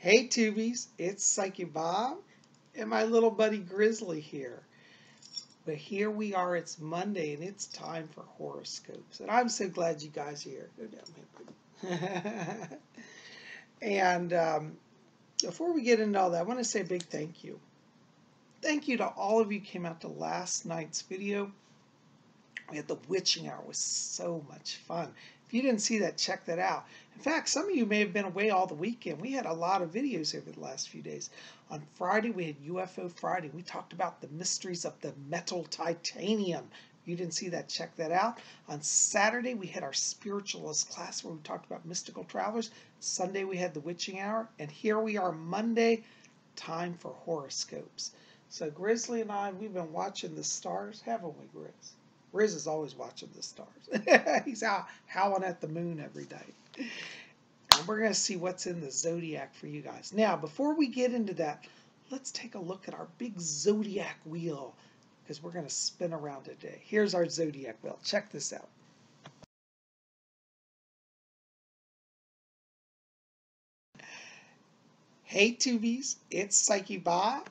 Hey Tubies, it's Psyche Bob and my little buddy Grizzly here. But here we are, it's Monday and it's time for horoscopes. And I'm so glad you guys are here. Go down, my buddy. And before we get into all that, I want to say a big thank you. Thank you to all of you who came out to last night's video. We had the witching hour. It was so much fun. If you didn't see that, check that out. In fact, some of you may have been away all the weekend. We had a lot of videos over the last few days. On Friday, we had UFO Friday. We talked about the mysteries of the metal titanium. If you didn't see that, check that out. On Saturday, we had our spiritualist class where we talked about mystical travelers. Sunday, we had the witching hour. And here we are Monday, time for horoscopes. So Grizzly and I, we've been watching the stars, haven't we, Grizz? Riz is always watching the stars. He's out howling at the moon every day. And we're going to see what's in the Zodiac for you guys. Now, before we get into that, let's take a look at our big Zodiac wheel because we're going to spin around today. Here's our Zodiac wheel. Check this out. Hey, Tubies. It's Psyche Bob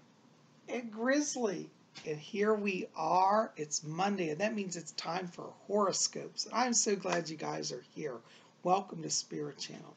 and Grizzly. And here we are. It's Monday, and that means it's time for horoscopes. And I'm so glad you guys are here. Welcome to Spirit Channel.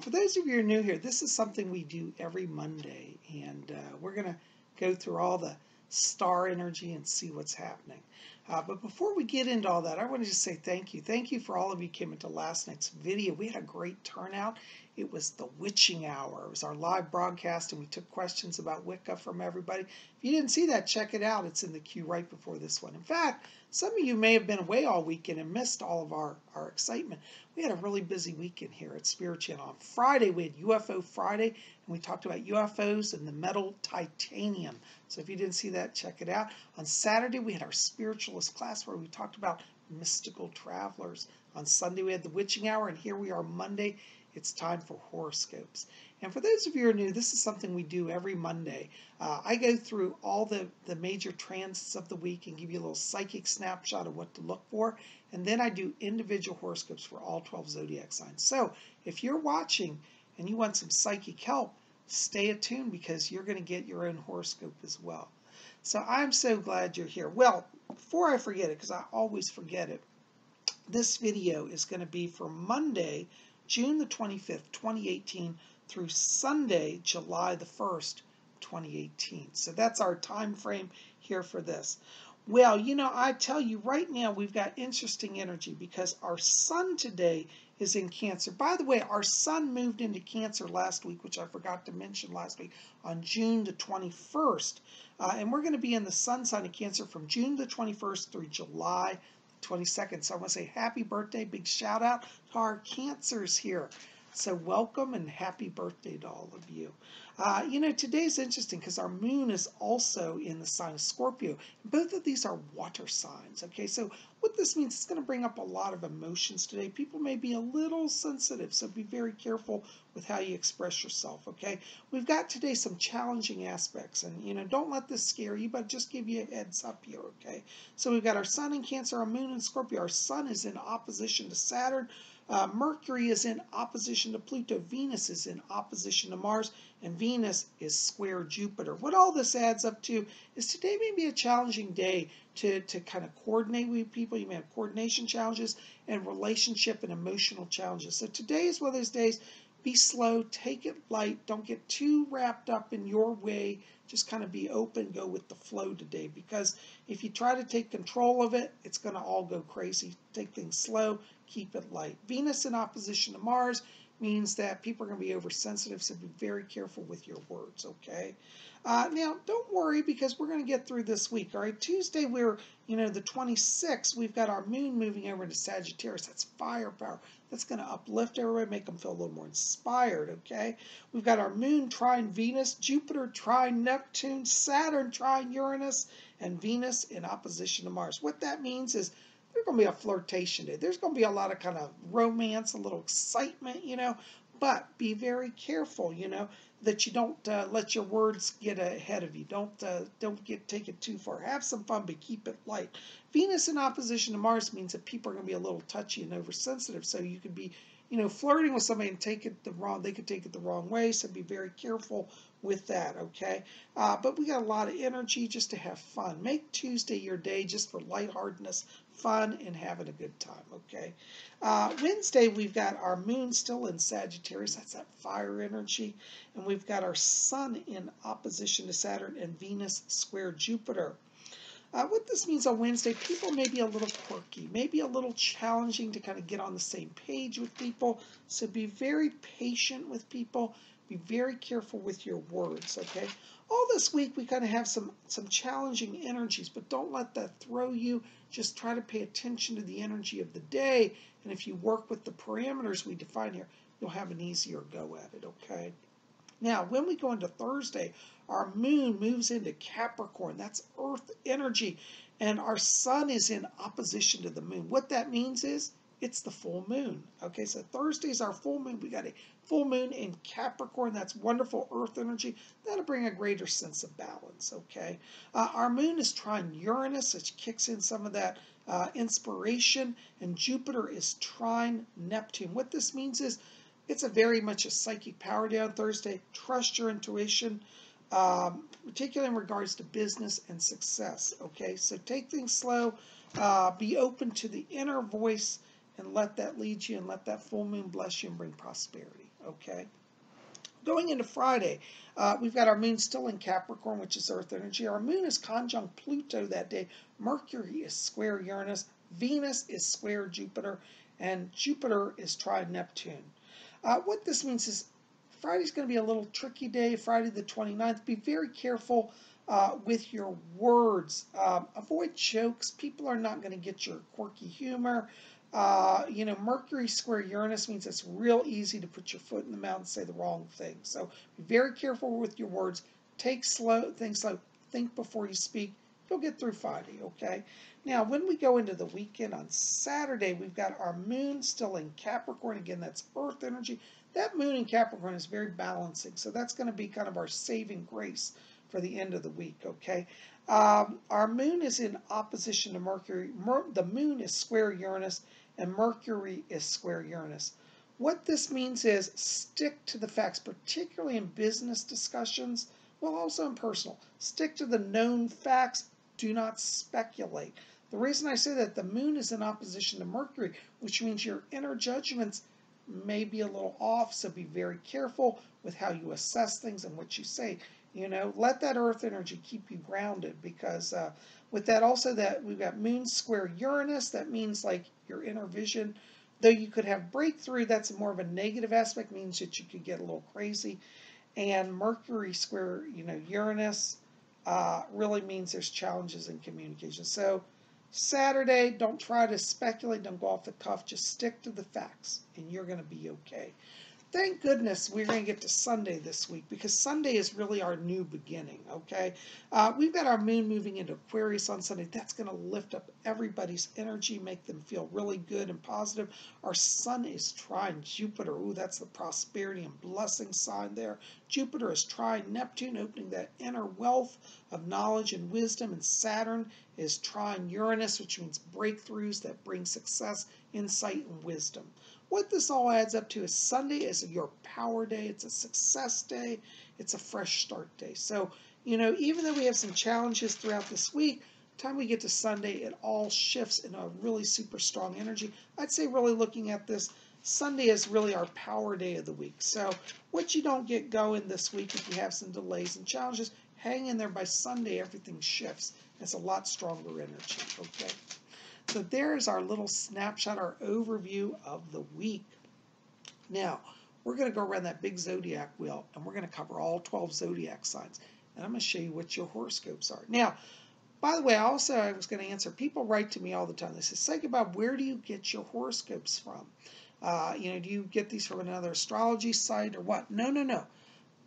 For those of you who are new here, this is something we do every Monday, and we're going to go through all the star energy and see what's happening. But before we get into all that, I want to just say thank you. Thank you for all of you who came into last night's video. We had a great turnout. It was the witching hour. It was our live broadcast, and we took questions about Wicca from everybody. If you didn't see that, check it out. It's in the queue right before this one. In fact, some of you may have been away all weekend and missed all of our excitement. We had a really busy weekend here at Spirit Channel. On Friday, we had UFO Friday, and we talked about UFOs and the metal titanium. So if you didn't see that, check it out. On Saturday, we had our spiritualist class where we talked about mystical travelers. On Sunday, we had the witching hour, and here we are Monday. It's time for horoscopes. And for those of you who are new, this is something we do every Monday. I go through all the major transits of the week and give you a little psychic snapshot of what to look for. And then I do individual horoscopes for all 12 zodiac signs. So if you're watching and you want some psychic help, stay attuned because you're going to get your own horoscope as well. So I'm so glad you're here. Well, before I forget it, because I always forget it, this video is going to be for Monday, June the 25th, 2018 through Sunday, July the 1st, 2018. So that's our time frame here for this. Well, you know, I tell you right now we've got interesting energy because our sun today is in Cancer. By the way, our sun moved into Cancer last week, which I forgot to mention last week, on June the 21st. And we're going to be in the sun sign of Cancer from June the 21st through July 22nd. So I want to say happy birthday, big shout out to our Cancers here. So welcome and happy birthday to all of you. You know, today's interesting because our moon is also in the sign of Scorpio. Both of these are water signs, okay? So what this means, it's going to bring up a lot of emotions today. People may be a little sensitive, so be very careful with how you express yourself, okay? We've got today some challenging aspects, and, you know, don't let this scare you, but just give you a heads up here, okay? So we've got our sun in Cancer, our moon in Scorpio. Our sun is in opposition to Saturn. Mercury is in opposition to Pluto. Venus is in opposition to Mars, and Venus is square Jupiter. What all this adds up to is today may be a challenging day to kind of coordinate with people. You may have coordination challenges and relationship and emotional challenges. So today is one of those days. Be slow, take it light, don't get too wrapped up in your way. Just kind of be open, go with the flow today, because if you try to take control of it, it's going to all go crazy. Take things slow, keep it light. Venus in opposition to Mars means that people are going to be oversensitive, so be very careful with your words, okay? Now, don't worry because we're going to get through this week, all right? Tuesday, we're, you know, the 26th, we've got our moon moving over into Sagittarius. That's firepower. That's going to uplift everybody, make them feel a little more inspired, okay? We've got our moon trine Venus, Jupiter trine Neptune, Saturn trine Uranus, and Venus in opposition to Mars. What that means is there's going to be a flirtation day. There's going to be a lot of kind of romance, a little excitement, you know, but be very careful, you know, that you don't let your words get ahead of you. Don't take it too far. Have some fun, but keep it light. Venus in opposition to Mars means that people are going to be a little touchy and oversensitive, so you could be flirting with somebody and they could take it the wrong way, so be very careful with that, okay? But we got a lot of energy just to have fun. Make Tuesday your day just for lightheartedness, fun, and having a good time, okay? Wednesday, we've got our moon still in Sagittarius. That's that fire energy. And we've got our sun in opposition to Saturn and Venus square Jupiter. What this means on Wednesday, people may be a little quirky, maybe a little challenging to kind of get on the same page with people. So be very patient with people. Be very careful with your words, okay? All this week, we kind of have some challenging energies, but don't let that throw you. Just try to pay attention to the energy of the day. And if you work with the parameters we define here, you'll have an easier go at it, okay? Now, when we go into Thursday, our moon moves into Capricorn. That's earth energy. And our sun is in opposition to the moon. What that means is it's the full moon. Okay, so Thursday is our full moon. We got a full moon in Capricorn. That's wonderful earth energy. That'll bring a greater sense of balance, okay? Our moon is trine Uranus, which kicks in some of that inspiration. And Jupiter is trine Neptune. What this means is it's very much a psychic power day on Thursday. Trust your intuition, particularly in regards to business and success. Okay, so take things slow. Be open to the inner voice and let that lead you and let that full moon bless you and bring prosperity. Okay. Going into Friday, we've got our moon still in Capricorn, which is earth energy. Our moon is conjunct Pluto that day. Mercury is square Uranus. Venus is square Jupiter. And Jupiter is trine Neptune. What this means is Friday's going to be a little tricky day, Friday the 29th. Be very careful with your words. Avoid jokes. People are not going to get your quirky humor. Mercury square Uranus means it's real easy to put your foot in the mouth and say the wrong thing. So be very careful with your words. Take things slow. Think before you speak. You'll get through Friday, okay? Now, when we go into the weekend on Saturday, we've got our moon still in Capricorn. Again, that's earth energy. That moon in Capricorn is very balancing, so that's going to be kind of our saving grace for the end of the week, okay? Our moon is in opposition to Mercury. The moon is square Uranus, and Mercury is square Uranus. What this means is stick to the facts, particularly in business discussions, well, also in personal. Stick to the known facts. Do not speculate. The reason I say that, the moon is in opposition to Mercury, which means your inner judgments may be a little off, so be very careful with how you assess things and what you say. Let that earth energy keep you grounded, because with that also, that we've got moon square Uranus, that means like your inner vision. Though you could have breakthrough, that's more of a negative aspect, means that you could get a little crazy. And Mercury square, Uranus, really means there's challenges in communication. So Saturday, don't try to speculate, don't go off the cuff, just stick to the facts, and you're going to be okay. Thank goodness we're going to get to Sunday this week, because Sunday is really our new beginning, okay? We've got our moon moving into Aquarius on Sunday. That's going to lift up everybody's energy, make them feel really good and positive. Our sun is trine Jupiter. Ooh, that's the prosperity and blessing sign there. Jupiter is trine Neptune, opening that inner wealth of knowledge and wisdom. And Saturn is trine Uranus, which means breakthroughs that bring success, insight, and wisdom. What this all adds up to is Sunday is your power day. It's a success day. It's a fresh start day. So, even though we have some challenges throughout this week, time we get to Sunday, it all shifts in a really super strong energy. I'd say really looking at this, Sunday is really our power day of the week. So what you don't get going this week, if you have some delays and challenges, hang in there. By Sunday, everything shifts. It's a lot stronger energy, okay? So there's our little snapshot, our overview of the week. Now, we're going to go around that big zodiac wheel, and we're going to cover all 12 zodiac signs. And I'm going to show you what your horoscopes are. Now, by the way, I was going to answer, people write to me all the time. They say, Psychic Bob, where do you get your horoscopes from? Do you get these from another astrology site or what? No.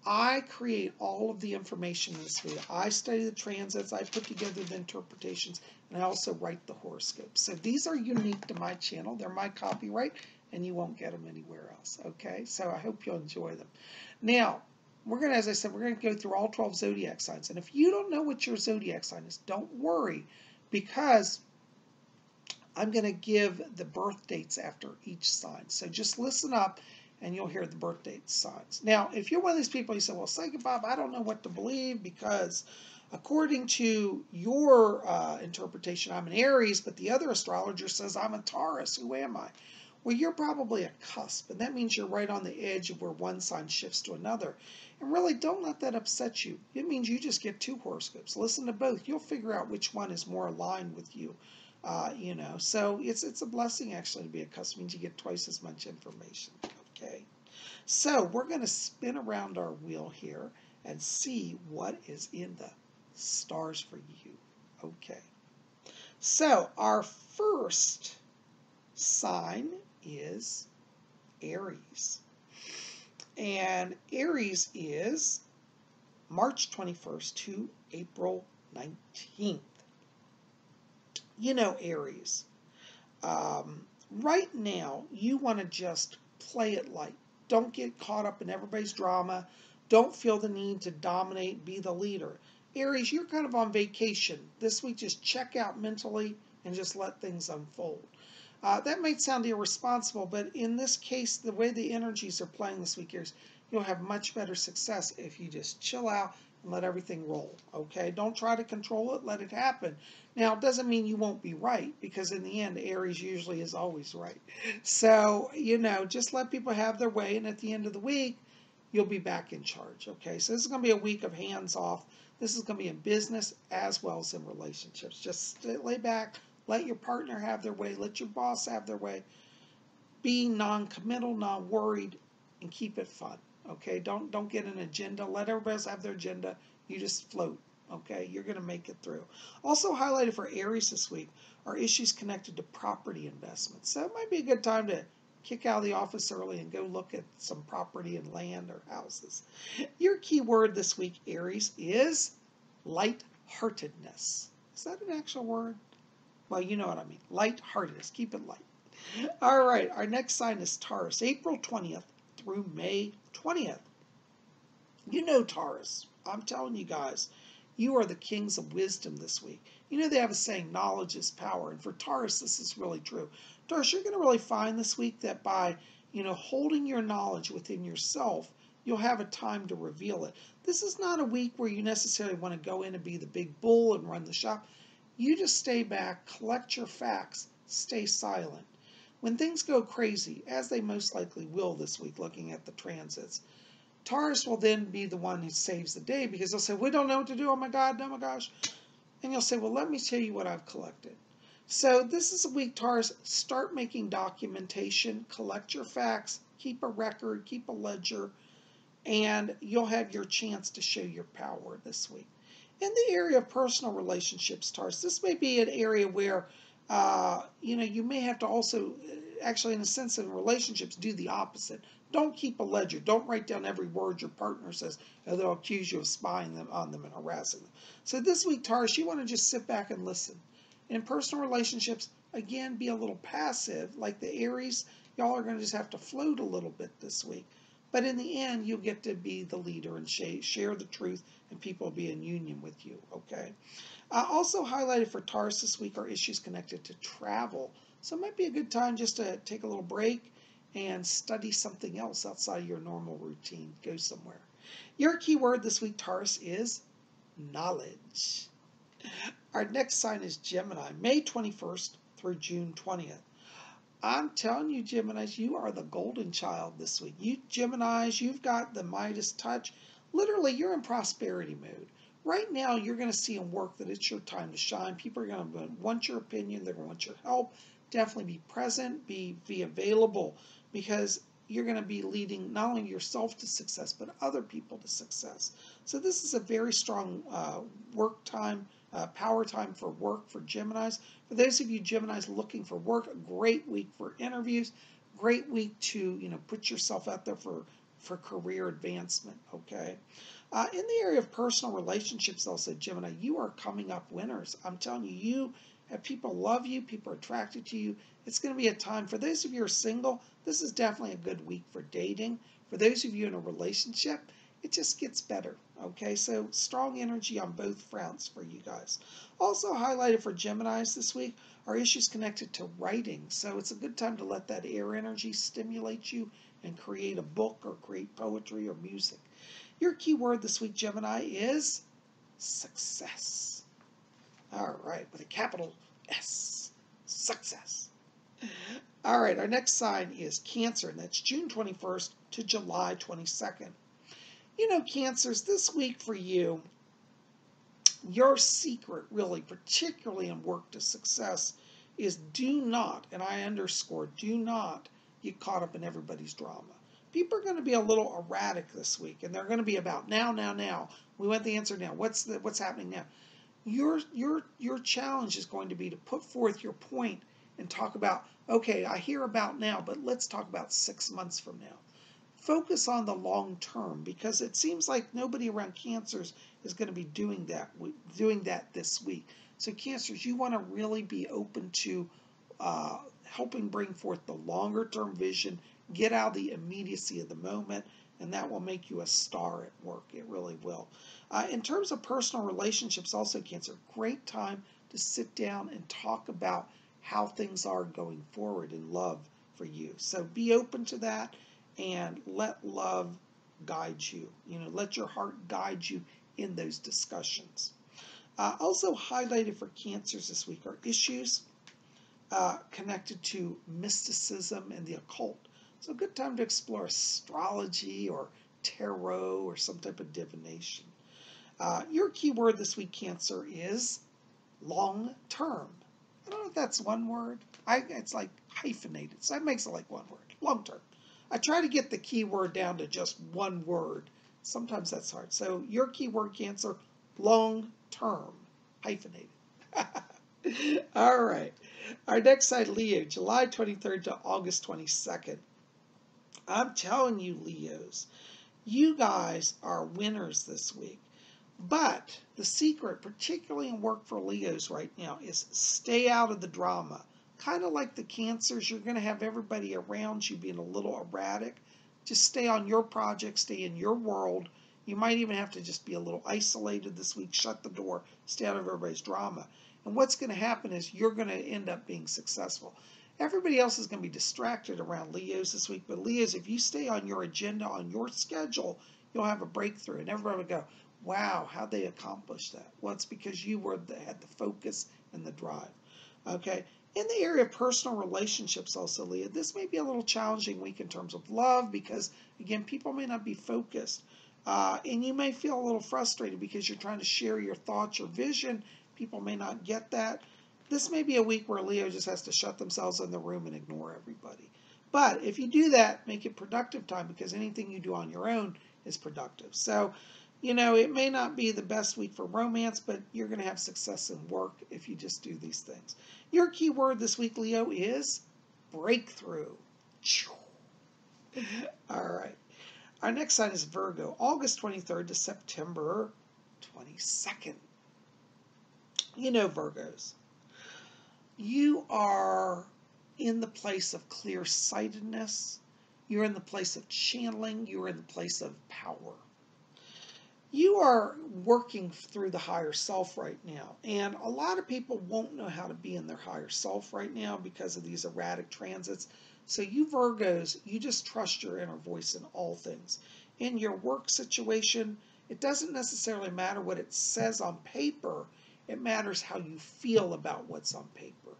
I create all of the information in this video. I study the transits, I put together the interpretations, and I also write the horoscopes. So these are unique to my channel. They're my copyright, and you won't get them anywhere else, okay? So I hope you'll enjoy them. Now, as I said, we're going to go through all 12 zodiac signs. And if you don't know what your zodiac sign is, don't worry, because I'm going to give the birth dates after each sign. So just listen up and you'll hear the birth date signs. Now, if you're one of these people, you say, well, Psychic Bob, I don't know what to believe because according to your interpretation, I'm an Aries, but the other astrologer says I'm a Taurus. Who am I? Well, you're probably a cusp, and that means you're right on the edge of where one sign shifts to another. And really, don't let that upset you. It means you just get two horoscopes. Listen to both. You'll figure out which one is more aligned with you. So it's a blessing actually to be a cusp. It means you get twice as much information. Okay, so we're going to spin around our wheel here and see what is in the stars for you. Okay, so our first sign is Aries. And Aries is March 21st to April 19th. You know, Aries, right now you want to just play it light. Don't get caught up in everybody's drama. Don't feel the need to dominate, be the leader. Aries, you're kind of on vacation. This week, just check out mentally and just let things unfold. That might sound irresponsible, but in this case, the way the energies are playing this week, Aries, you'll have much better success if you just chill out and let everything roll, okay? Don't try to control it, let it happen. Now, it doesn't mean you won't be right, because in the end, Aries usually is always right. So, just let people have their way, and at the end of the week, you'll be back in charge, okay? So this is going to be a week of hands-off. This is going to be in business as well as in relationships. Just lay back, let your partner have their way, let your boss have their way. Be non-committal, non-worried, and keep it fun. Okay, don't get an agenda. Let everybody else have their agenda. You just float. Okay, you're going to make it through. Also highlighted for Aries this week are issues connected to property investments. So it might be a good time to kick out of the office early and go look at some property and land or houses. Your key word this week, Aries, is lightheartedness. Is that an actual word? Well, you know what I mean. Lightheartedness. Keep it light. All right, our next sign is Taurus, April 20th through May 20th. You know Taurus. I'm telling you guys, you are the kings of wisdom this week. You know they have a saying, knowledge is power. And for Taurus, this is really true. Taurus, you're going to really find this week that by, holding your knowledge within yourself, you'll have a time to reveal it. This is not a week where you necessarily want to go in and be the big bull and run the shop. You just stay back, collect your facts, stay silent. When things go crazy, as they most likely will this week looking at the transits, Taurus will then be the one who saves the day because they'll say, we don't know what to do, oh my God, oh my gosh. And you'll say, well, let me tell you what I've collected. So this is a week, Taurus, start making documentation, collect your facts, keep a record, keep a ledger, and you'll have your chance to show your power this week. In the area of personal relationships, Taurus, this may be an area where you may have to also, actually, in a sense, in relationships, do the opposite. Don't keep a ledger. Don't write down every word your partner says, or they'll accuse you of spying on them and harassing them. So this week, Taurus, you want to just sit back and listen. In personal relationships, again, be a little passive. Like the Aries, y'all are going to just have to float a little bit this week. But in the end, you'll get to be the leader and share the truth, and people will be in union with you, okay? Also highlighted for Taurus this week are issues connected to travel. So it might be a good time just to take a little break and study something else outside of your normal routine. Go somewhere. Your key word this week, Taurus, is knowledge. Our next sign is Gemini, May 21st through June 20th. I'm telling you, Geminis, you are the golden child this week. You Geminis, you've got the Midas touch. Literally, you're in prosperity mode. Right now, you're going to see in work that it's your time to shine. People are going to want your opinion. They're going to want your help. Definitely be present, be available, because you're going to be leading not only yourself to success, but other people to success. So this is a very strong work time, power time for work for Geminis. For those of you Geminis looking for work, a great week for interviews, great week to put yourself out there for career advancement, okay? In the area of personal relationships, also, Gemini, you are coming up winners. I'm telling you, you have people love you, people are attracted to you. It's going to be a time, for those of you who are single, this is definitely a good week for dating. For those of you in a relationship, it just gets better. Okay, so strong energy on both fronts for you guys. Also highlighted for Geminis this week are issues connected to writing. So it's a good time to let that air energy stimulate you and create a book or create poetry or music. Your key word this week, Gemini, is success. All right, with a capital S. Success. All right, our next sign is Cancer, and that's June 21st to July 22nd. You know, Cancers, this week for you, your secret, really, particularly in work to success, is do not, and I underscore, do not get caught up in everybody's drama. People are going to be a little erratic this week, and they're going to be about now, now, now. We want the answer now. What's happening now? Your challenge is going to be to put forth your point and talk about, okay, I hear about now, but let's talk about 6 months from now. Focus on the long term, because it seems like nobody around Cancers is going to be doing that this week. So Cancers, you want to really be open to helping bring forth the longer term vision, get out of the immediacy of the moment, and that will make you a star at work. It really will. In terms of personal relationships, also Cancer, great time to sit down and talk about how things are going forward in love for you. So be open to that and let love guide you. You know, let your heart guide you in those discussions. Also highlighted for Cancers this week are issues connected to mysticism and the occult. So a good time to explore astrology or tarot or some type of divination. Your key word this week, Cancer, is long term. I don't know if that's one word. It's like hyphenated, so that makes it like one word. Long term. I try to get the key word down to just one word. Sometimes that's hard. So your key word, Cancer, long term, hyphenated. All right. Our next sign, Leo, July 23rd to August 22nd. I'm telling you, Leos, you guys are winners this week. But the secret, particularly in work for Leos right now, is stay out of the drama. Kind of like the Cancers, you're going to have everybody around you being a little erratic. Just stay on your project, stay in your world. You might even have to just be a little isolated this week, shut the door, stay out of everybody's drama. And what's going to happen is you're going to end up being successful. Everybody else is going to be distracted around Leos this week, but Leos, if you stay on your agenda, on your schedule, you'll have a breakthrough. And everybody will go, wow, how'd they accomplish that? Well, it's because you had the focus and the drive. Okay? In the area of personal relationships also, Leo, this may be a little challenging week in terms of love because, again, people may not be focused. And you may feel a little frustrated because you're trying to share your thoughts, your vision. People may not get that. This may be a week where Leo just has to shut themselves in the room and ignore everybody. But if you do that, make it productive time, because anything you do on your own is productive. So, you know, it may not be the best week for romance, but you're going to have success in work if you just do these things. Your key word this week, Leo, is breakthrough. All right. Our next sign is Virgo, August 23rd to September 22nd. You know, Virgos, you are in the place of clear-sightedness. You're in the place of channeling. You're in the place of power. You are working through the higher self right now, and a lot of people won't know how to be in their higher self right now because of these erratic transits. So you Virgos, you just trust your inner voice in all things. In your work situation, it doesn't necessarily matter what it says on paper. It matters how you feel about what's on paper.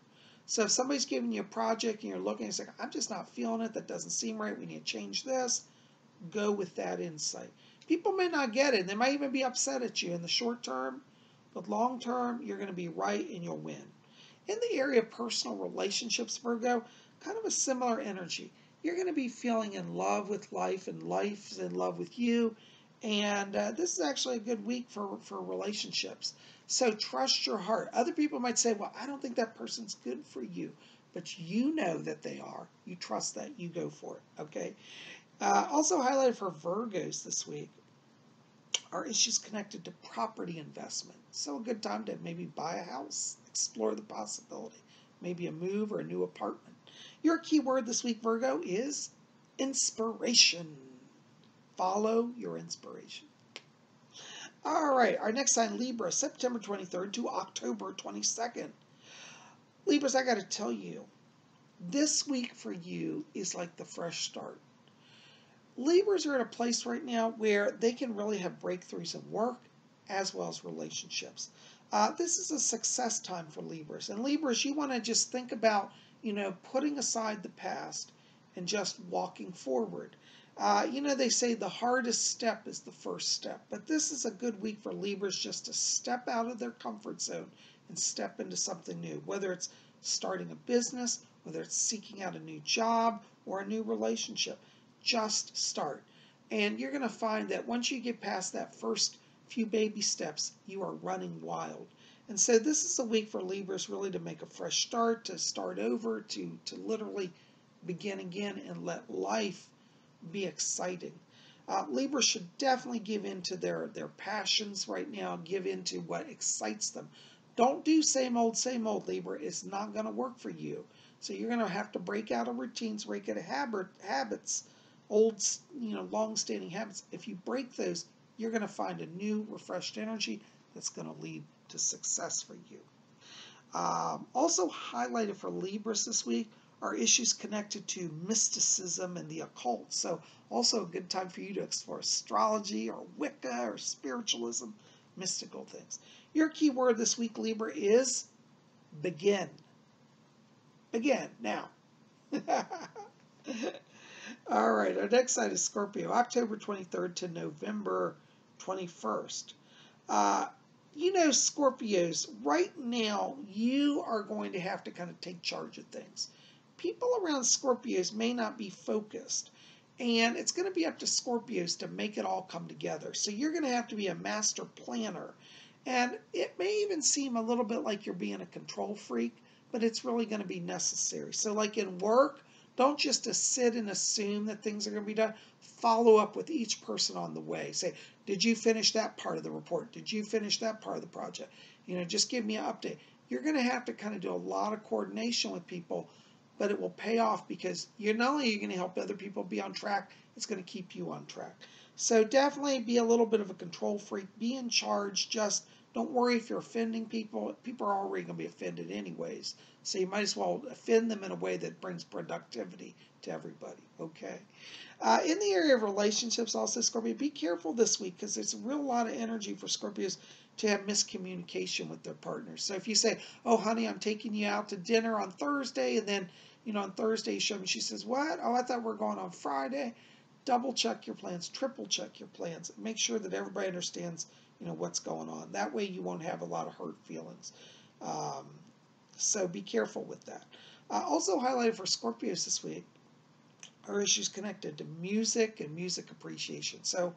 So if somebody's giving you a project and you're looking and saying, I'm just not feeling it, that doesn't seem right, we need to change this, go with that insight. People may not get it. They might even be upset at you in the short term, but long term, you're going to be right and you'll win. In the area of personal relationships, Virgo, kind of a similar energy. You're going to be feeling in love with life, and life's in love with you. And this is actually a good week for relationships. So trust your heart. Other people might say, well, I don't think that person's good for you. But you know that they are. You trust that. You go for it. Okay? Also highlighted for Virgos this week are issues connected to property investment. So a good time to maybe buy a house, explore the possibility, maybe a move or a new apartment. Your key word this week, Virgo, is inspiration. Follow your inspiration. All right, our next sign, Libra, September 23rd to October 22nd. Libras, I got to tell you, this week for you is like the fresh start. Libras are at a place right now where they can really have breakthroughs in work as well as relationships. This is a success time for Libras. And Libras, you want to just think about, putting aside the past and just walking forward. They say the hardest step is the first step, but this is a good week for Libras just to step out of their comfort zone and step into something new, whether it's starting a business, whether it's seeking out a new job or a new relationship. Just start. And you're going to find that once you get past that first few baby steps, you are running wild. And so this is a week for Libras really to make a fresh start, to start over, to literally begin again and let life be exciting. Libras should definitely give in to their passions right now, give in to what excites them. Don't do same old, Libra. It's not going to work for you. So you're going to have to break out of routines, break out of habits, old, long-standing habits. If you break those, you're going to find a new, refreshed energy that's going to lead to success for you. Also highlighted for Libras this week are issues connected to mysticism and the occult. So also a good time for you to explore astrology or Wicca or spiritualism, mystical things. Your key word this week, Libra, is begin. Begin now. All right, our next sign is Scorpio, October 23rd to November 21st. Scorpios, right now you are going to have to kind of take charge of things. People around Scorpios may not be focused, and it's going to be up to Scorpios to make it all come together. So you're going to have to be a master planner, and it may even seem a little bit like you're being a control freak, but it's really going to be necessary. So like in work, don't just sit and assume that things are going to be done. Follow up with each person on the way. Say, did you finish that part of the report? Did you finish that part of the project? Just give me an update. You're going to have to kind of do a lot of coordination with people, but it will pay off because you're not only going to help other people be on track, it's going to keep you on track. So definitely be a little bit of a control freak. Be in charge. Just don't worry if you're offending people. People are already going to be offended anyways. So you might as well offend them in a way that brings productivity to everybody, okay? In the area of relationships also, Scorpio, be careful this week because there's a real lot of energy for Scorpios to have miscommunication with their partners. So if you say, oh, honey, I'm taking you out to dinner on Thursday, and then, on Thursday you show me, she says, what? Oh, I thought we were going on Friday. Double check your plans, triple check your plans. Make sure that everybody understands, what's going on. That way you won't have a lot of hurt feelings. So be careful with that. Also highlighted for Scorpios this week are issues connected to music and music appreciation. So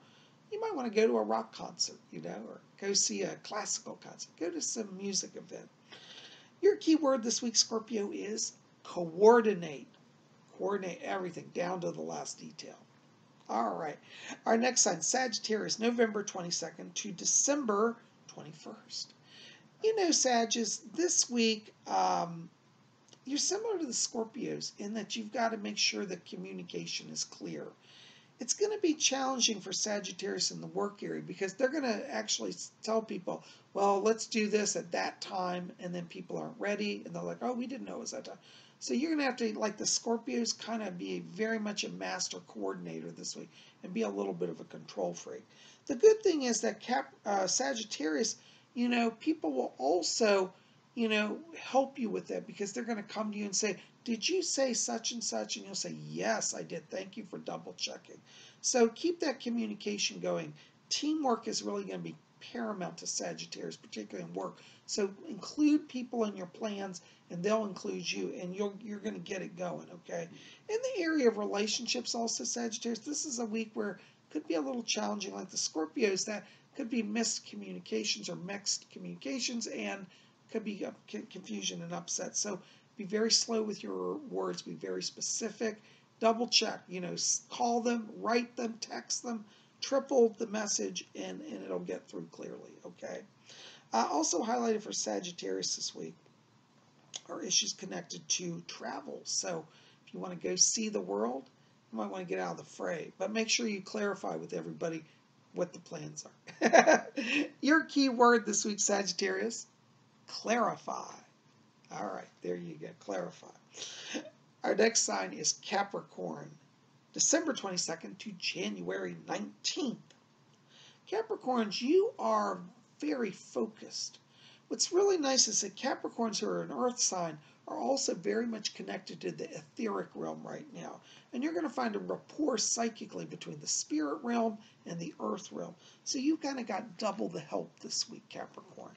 you might want to go to a rock concert, or go see a classical concert. Go to some music event. Your key word this week, Scorpio, is coordinate. Coordinate everything down to the last detail. All right. Our next sign, Sagittarius, November 22nd to December 21st. Sagittarius, this week, you're similar to the Scorpios in that you've got to make sure that communication is clear. It's going to be challenging for Sagittarius in the work area because they're going to actually tell people, well, let's do this at that time, and then people aren't ready, and they're like, oh, we didn't know it was that time. So you're going to have to, like the Scorpios, kind of be very much a master coordinator this week and be a little bit of a control freak. The good thing is that Sagittarius, people will also, help you with that because they're going to come to you and say, did you say such and such? And you'll say, yes, I did. Thank you for double checking. So keep that communication going. Teamwork is really going to be paramount to Sagittarius, particularly in work. So include people in your plans and they'll include you and you're going to get it going, okay? In the area of relationships also, Sagittarius, this is a week where it could be a little challenging like the Scorpios. That could be miscommunications or mixed communications and could be confusion and upset. So be very slow with your words. Be very specific. Double check. Call them, write them, text them, triple the message, and it'll get through clearly, okay? Also highlighted for Sagittarius this week are issues connected to travel. So if you want to go see the world, You might want to get out of the fray, but make sure you clarify with everybody what the plans are. Your key word this week, Sagittarius, clarify. All right, there you go, clarify. Our next sign is Capricorn, December 22nd to January 19th. Capricorns, you are very focused. What's really nice is that Capricorns who are an earth sign are also very much connected to the etheric realm right now. And you're going to find a rapport psychically between the spirit realm and the earth realm. So you've kind of got double the help this week, Capricorn.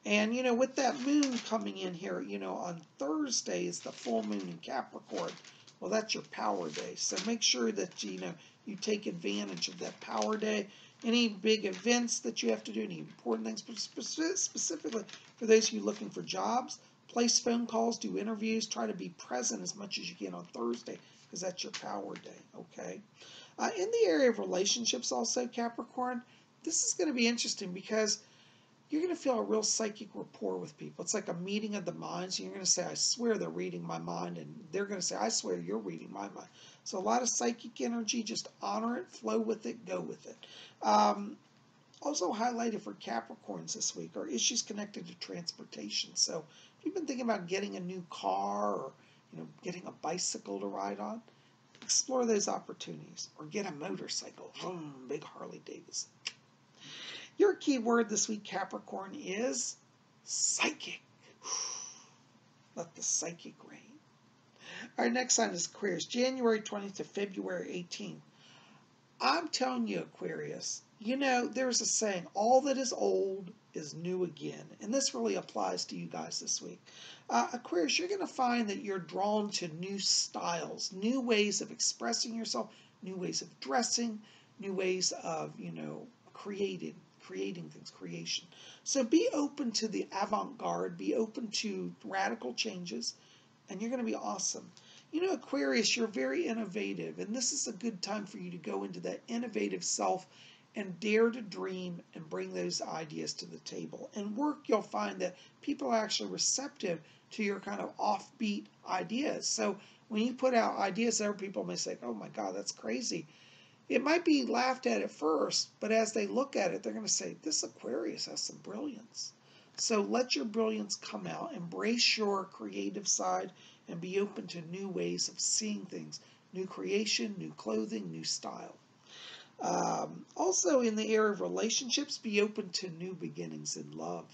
And, with that moon coming in here, on Thursday is the full moon in Capricorn. Well, that's your power day. So make sure that, you take advantage of that power day. Any big events that you have to do, any important things, specifically for those of you looking for jobs, place phone calls, do interviews, try to be present as much as you can on Thursday because that's your power day, okay? In the area of relationships also, Capricorn, this is going to be interesting because you're going to feel a real psychic rapport with people. It's like a meeting of the minds. You're going to say, I swear they're reading my mind. And they're going to say, I swear you're reading my mind. So a lot of psychic energy. Just honor it, flow with it, go with it. Also highlighted for Capricorns this week are issues connected to transportation. So if you've been thinking about getting a new car or getting a bicycle to ride on, explore those opportunities. Or get a motorcycle. Big Harley Davidson. Your key word this week, Capricorn, is psychic. Let the psychic reign. Our next sign is Aquarius, January 20th to February 18th. I'm telling you, Aquarius, there's a saying, all that is old is new again. And this really applies to you guys this week. Aquarius, you're going to find that you're drawn to new styles, new ways of expressing yourself, new ways of dressing, new ways of, creating things, creation. So be open to the avant-garde, be open to radical changes, and you're going to be awesome. Aquarius, you're very innovative, and this is a good time for you to go into that innovative self and dare to dream and bring those ideas to the table. And work, you'll find that people are actually receptive to your kind of offbeat ideas. So when you put out ideas, other people may say, oh my God, that's crazy. It might be laughed at first, but as they look at it, they're going to say, this Aquarius has some brilliance. So let your brilliance come out, embrace your creative side, and be open to new ways of seeing things, new creation, new clothing, new style. Also in the area of relationships, be open to new beginnings in love.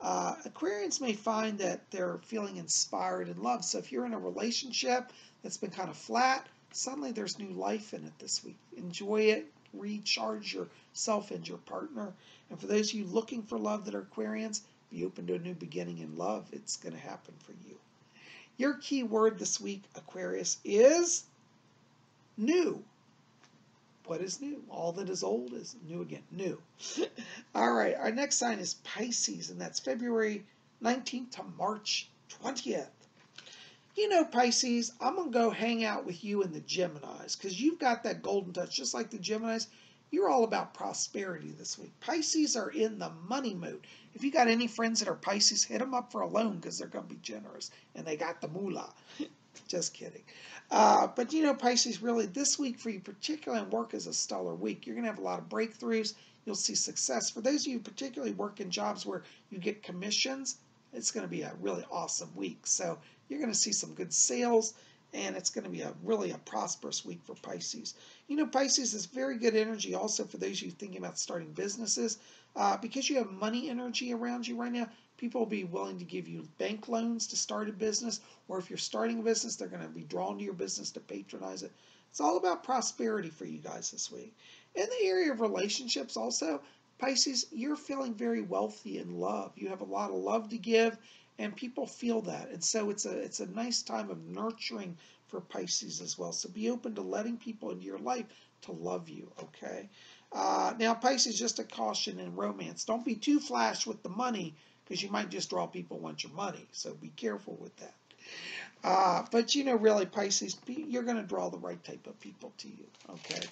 Aquarians may find that they're feeling inspired in love. So if you're in a relationship that's been kind of flat, suddenly there's new life in it this week. Enjoy it, recharge yourself and your partner. And for those of you looking for love that are Aquarians, be open to a new beginning in love. It's going to happen for you. Your key word this week, Aquarius, is new. What is new? All that is old is new again. New. All right, our next sign is Pisces, and that's February 19th to March 20th. Pisces, I'm going to go hang out with you and the Geminis because you've got that golden touch. Just like the Geminis, you're all about prosperity this week. Pisces are in the money mode. If you got any friends that are Pisces, hit them up for a loan because they're going to be generous and they got the moolah. Just kidding. But Pisces, really, this week for you, particularly in work, is a stellar week. You're going to have a lot of breakthroughs. You'll see success. For those of you who particularly work in jobs where you get commissions, it's going to be a really awesome week. So you're going to see some good sales, and it's going to be really a prosperous week for Pisces. Pisces is very good energy also for those of you thinking about starting businesses. Because you have money energy around you right now, people will be willing to give you bank loans to start a business, or if you're starting a business, they're going to be drawn to your business to patronize it. It's all about prosperity for you guys this week. In the area of relationships also, Pisces, you're feeling very wealthy in love. You have a lot of love to give, and people feel that. And so it's a nice time of nurturing for Pisces as well. So be open to letting people into your life to love you, okay? Now, Pisces, just a caution in romance. Don't be too flash with the money because you might just draw people who want your money. So be careful with that. But really, Pisces, you're going to draw the right type of people to you, okay?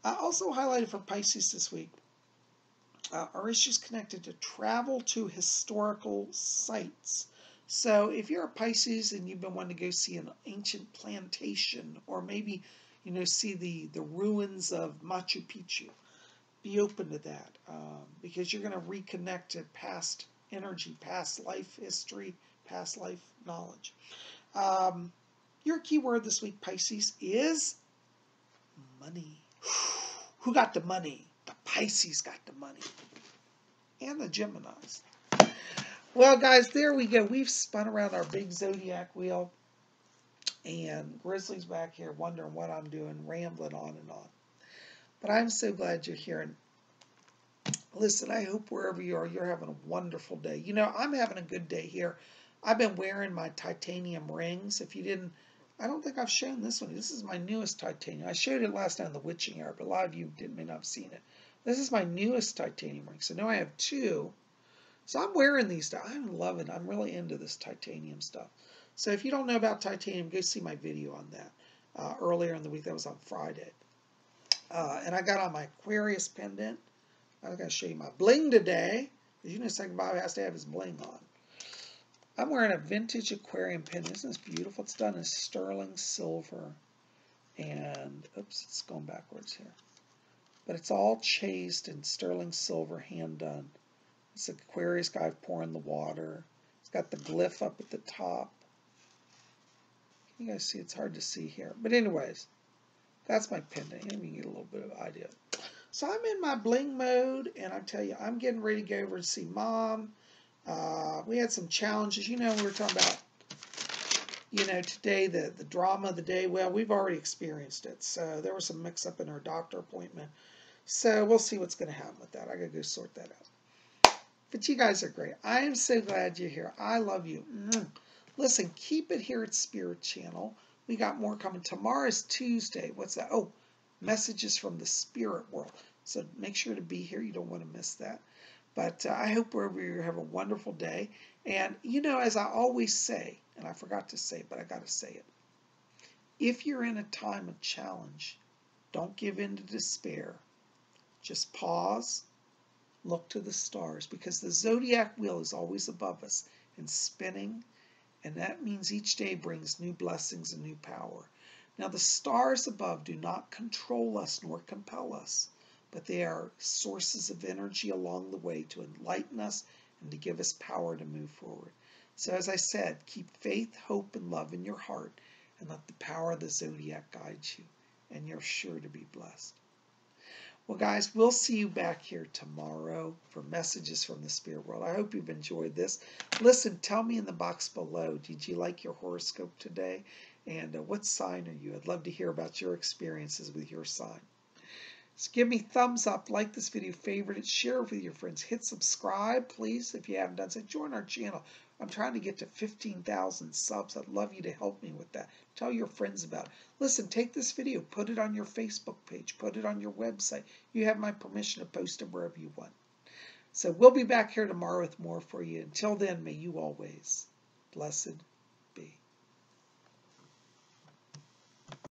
Also highlighted for Pisces this week are issues connected to travel to historical sites. So if you're a Pisces and you've been wanting to go see an ancient plantation, or maybe see the ruins of Machu Picchu. Be open to that because you're going to reconnect to past energy, past life history, past life knowledge. Your key word this week, Pisces, is money. Who got the money? The Pisces got the money. And the Geminis. Well, guys, there we go. We've spun around our big zodiac wheel. And Grizzly's back here wondering what I'm doing, rambling on and on. But I'm so glad you're here. And listen, I hope wherever you are, you're having a wonderful day. I'm having a good day here. I've been wearing my titanium rings. If you didn't, I don't think I've shown this one. This is my newest titanium. I showed it last time in the witching hour, but a lot of you may not have seen it. This is my newest titanium ring. So now I have two. So I'm wearing these. I'm loving it. I'm really into this titanium stuff. So if you don't know about titanium, go see my video on that earlier in the week. That was on Friday. And I got on my Aquarius pendant. I'm going to show you my bling today. Because Psychic Bob has to have his bling on. I'm wearing a vintage aquarium pendant. Isn't this beautiful? It's done in sterling silver. And, oops, it's going backwards here. But it's all chased in sterling silver, hand done. It's an Aquarius guy pouring the water. It's got the glyph up at the top. Can you guys see? It's hard to see here. But anyways, that's my pendant. You can get a little bit of idea. So I'm in my bling mode, and I tell you, I'm getting ready to go over and see Mom. We had some challenges. We were talking about, today, the drama of the day. Well, we've already experienced it. So there was some mix-up in our doctor appointment. So we'll see what's going to happen with that. I got to go sort that out. But you guys are great. I am so glad you're here. I love you. Listen, keep it here at Spirit Channel. We got more coming. Tomorrow's Tuesday. What's that? Oh, messages from the spirit world. So make sure to be here. You don't want to miss that. But I hope wherever you have a wonderful day. And, as I always say, and I forgot to say it, but I got to say it. If you're in a time of challenge, don't give in to despair. Just pause, look to the stars, because the zodiac wheel is always above us and spinning, and that means each day brings new blessings and new power. Now, the stars above do not control us nor compel us, but they are sources of energy along the way to enlighten us and to give us power to move forward. So as I said, keep faith, hope, and love in your heart, and let the power of the zodiac guide you, and you're sure to be blessed. Well, guys, we'll see you back here tomorrow for messages from the spirit world. I hope you've enjoyed this. Listen, tell me in the box below, did you like your horoscope today? And what sign are you? I'd love to hear about your experiences with your sign. So give me thumbs up, like this video, favorite it, share it with your friends. Hit subscribe, please, if you haven't done so. Join our channel. I'm trying to get to 15,000 subs. I'd love you to help me with that. Tell your friends about it. Listen, take this video, put it on your Facebook page, put it on your website. You have my permission to post it wherever you want. So we'll be back here tomorrow with more for you. Until then, may you always blessed